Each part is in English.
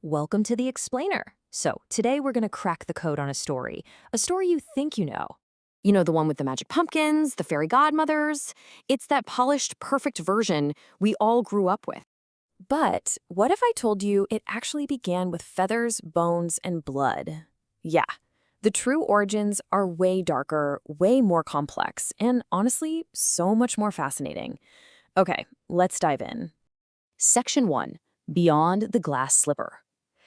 Welcome to the Explainer. So, today we're going to crack the code on a story you think you know. You know, the one with the magic pumpkins, the fairy godmothers. It's that polished, perfect version we all grew up with. But what if I told you it actually began with feathers, bones, and blood? Yeah, the true origins are way darker, way more complex, and honestly, so much more fascinating. Okay, let's dive in. Section 1. Beyond the Glass Slipper.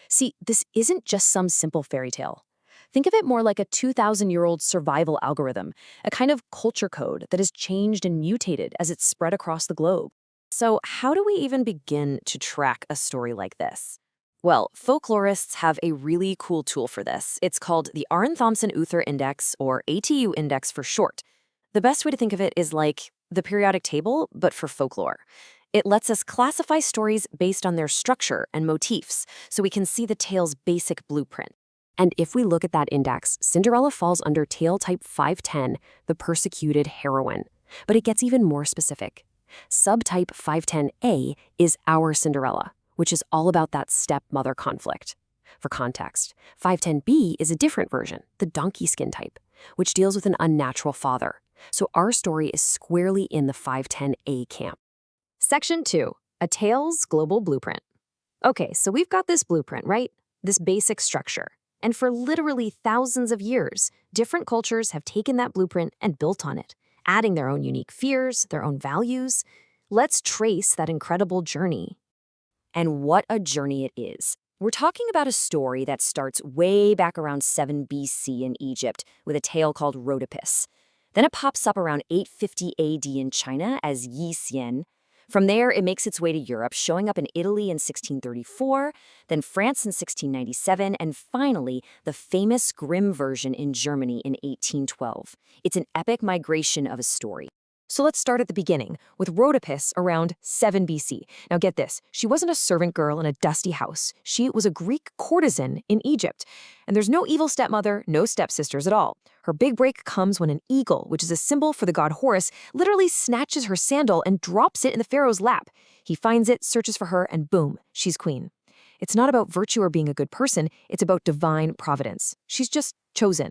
See, this isn't just some simple fairy tale. Think of it more like a 2,000-year-old survival algorithm, a kind of culture code that has changed and mutated as it's spread across the globe. So how do we even begin to track a story like this? Well, folklorists have a really cool tool for this. It's called the Arne-Thompson-Uther Index, or ATU Index for short. The best way to think of it is like the periodic table, but for folklore. It lets us classify stories based on their structure and motifs, so we can see the tale's basic blueprint. And if we look at that index, Cinderella falls under tale type 510, the persecuted heroine. But it gets even more specific. Subtype 510A is our Cinderella, which is all about that stepmother conflict. For context, 510B is a different version, the donkey skin type, which deals with an unnatural father. So our story is squarely in the 510A camp. Section 2. A Tale's Global Blueprint. Okay, so we've got this blueprint, right? This basic structure. And for literally thousands of years, different cultures have taken that blueprint and built on it, adding their own unique fears, their own values. Let's trace that incredible journey. And what a journey it is. We're talking about a story that starts way back around 7 BC in Egypt with a tale called Rhodopis. Then it pops up around 850 AD in China as Yi Xian. From there, it makes its way to Europe, showing up in Italy in 1634, then France in 1697, and finally, the famous Grimm version in Germany in 1812. It's an epic migration of a story. So let's start at the beginning, with Rhodopis around 7 BC. Now get this, she wasn't a servant girl in a dusty house. She was a Greek courtesan in Egypt. And there's no evil stepmother, no stepsisters at all. Her big break comes when an eagle, which is a symbol for the god Horus, literally snatches her sandal and drops it in the pharaoh's lap. He finds it, searches for her, and boom, she's queen. It's not about virtue or being a good person, it's about divine providence. She's just chosen.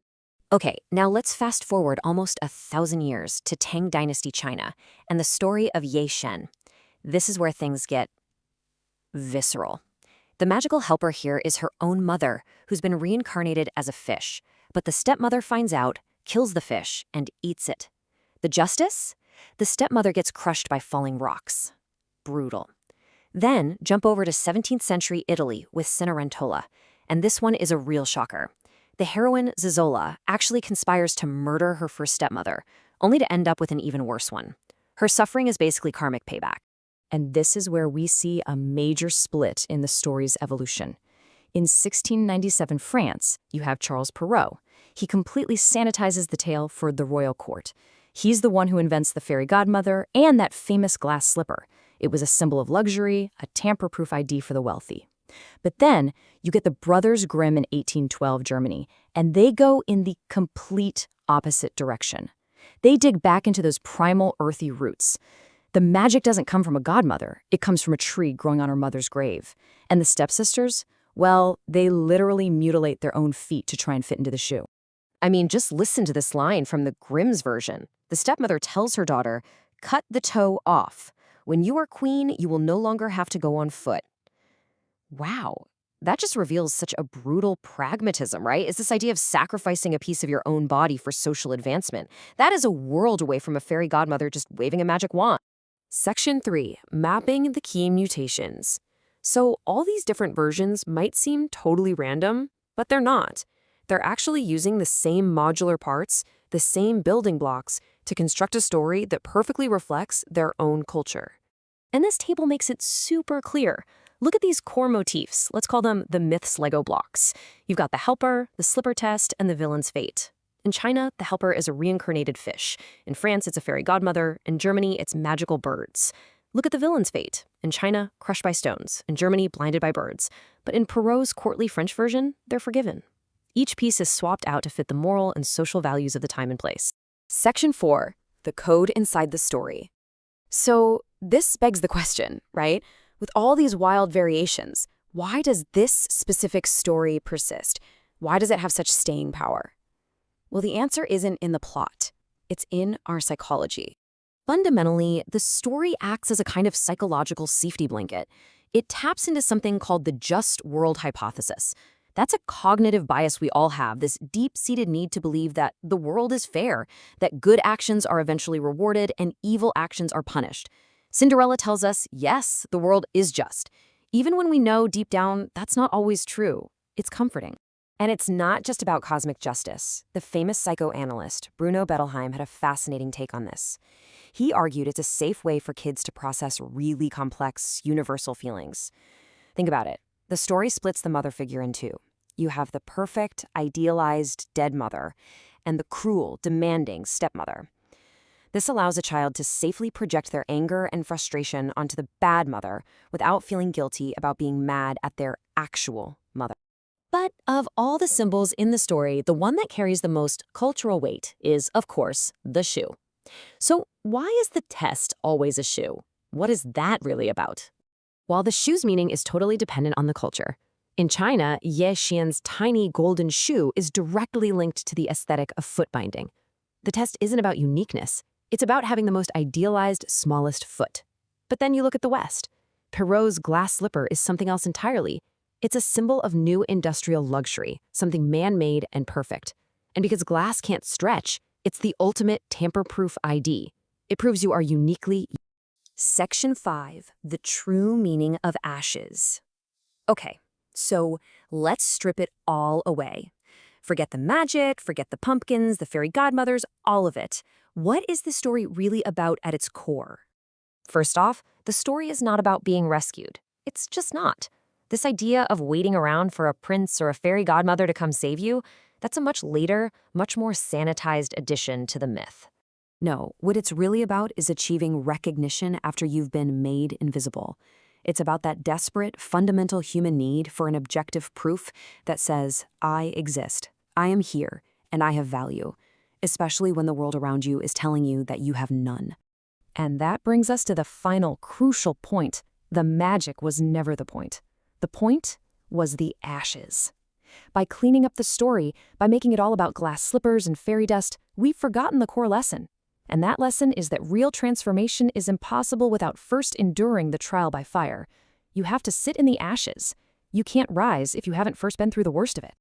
Okay, now let's fast forward almost 1,000 years to Tang Dynasty China and the story of Ye Shen. This is where things get visceral. The magical helper here is her own mother, who's been reincarnated as a fish. But the stepmother finds out, kills the fish, and eats it. The justice? The stepmother gets crushed by falling rocks. Brutal. Then jump over to 17th century Italy with Cenerentola, and this one is a real shocker. The heroine, Zazzola, actually conspires to murder her first stepmother, only to end up with an even worse one. Her suffering is basically karmic payback. And this is where we see a major split in the story's evolution. In 1697 France, you have Charles Perrault. He completely sanitizes the tale for the royal court. He's the one who invents the fairy godmother and that famous glass slipper. It was a symbol of luxury, a tamper-proof ID for the wealthy. But then you get the Brothers Grimm in 1812 Germany, and they go in the complete opposite direction. They dig back into those primal earthy roots. The magic doesn't come from a godmother, it comes from a tree growing on her mother's grave. And the stepsisters, well, they literally mutilate their own feet to try and fit into the shoe. I mean, just listen to this line from the Grimm's version. The stepmother tells her daughter, "Cut the toe off. When you are queen, you will no longer have to go on foot." Wow, that just reveals such a brutal pragmatism, right? It's this idea of sacrificing a piece of your own body for social advancement. That is a world away from a fairy godmother just waving a magic wand. Section 3. Mapping the key mutations. So all these different versions might seem totally random, but they're not. They're actually using the same modular parts, the same building blocks, to construct a story that perfectly reflects their own culture. And this table makes it super clear. Look at these core motifs. Let's call them the myth's Lego blocks. You've got the helper, the slipper test, and the villain's fate. In China, the helper is a reincarnated fish. In France, it's a fairy godmother. In Germany, it's magical birds. Look at the villain's fate. In China, crushed by stones. In Germany, blinded by birds. But in Perrault's courtly French version, they're forgiven. Each piece is swapped out to fit the moral and social values of the time and place. Section 4. The code inside the story. So this begs the question, right? With all these wild variations, why does this specific story persist? Why does it have such staying power? Well, the answer isn't in the plot. It's in our psychology. Fundamentally, the story acts as a kind of psychological safety blanket. It taps into something called the just world hypothesis. That's a cognitive bias we all have, this deep-seated need to believe that the world is fair, that good actions are eventually rewarded and evil actions are punished. Cinderella tells us, yes, the world is just. Even when we know deep down that's not always true, it's comforting. And it's not just about cosmic justice. The famous psychoanalyst Bruno Bettelheim had a fascinating take on this. He argued it's a safe way for kids to process really complex, universal feelings. Think about it. The story splits the mother figure in two. You have the perfect, idealized, dead mother, and the cruel, demanding stepmother. This allows a child to safely project their anger and frustration onto the bad mother without feeling guilty about being mad at their actual mother. But of all the symbols in the story, the one that carries the most cultural weight is, of course, the shoe. So why is the test always a shoe? What is that really about? While the shoe's meaning is totally dependent on the culture, in China, Ye Xian's tiny golden shoe is directly linked to the aesthetic of foot binding. The test isn't about uniqueness. It's about having the most idealized, smallest foot. But then you look at the West. Perot's glass slipper is something else entirely. It's a symbol of new industrial luxury, something man-made and perfect. And because glass can't stretch, it's the ultimate tamper-proof ID. It proves you are uniquely. Section 5, the true meaning of ashes. Okay, so let's strip it all away. Forget the magic, forget the pumpkins, the fairy godmothers, all of it. What is the story really about at its core? First off, the story is not about being rescued. It's just not. This idea of waiting around for a prince or a fairy godmother to come save you, that's a much later, much more sanitized addition to the myth. No, what it's really about is achieving recognition after you've been made invisible. It's about that desperate, fundamental human need for an objective proof that says, I exist, I am here, and I have value, especially when the world around you is telling you that you have none. And that brings us to the final crucial point. The magic was never the point. The point was the ashes. By cleaning up the story, by making it all about glass slippers and fairy dust, we've forgotten the core lesson. And that lesson is that real transformation is impossible without first enduring the trial by fire. You have to sit in the ashes. You can't rise if you haven't first been through the worst of it.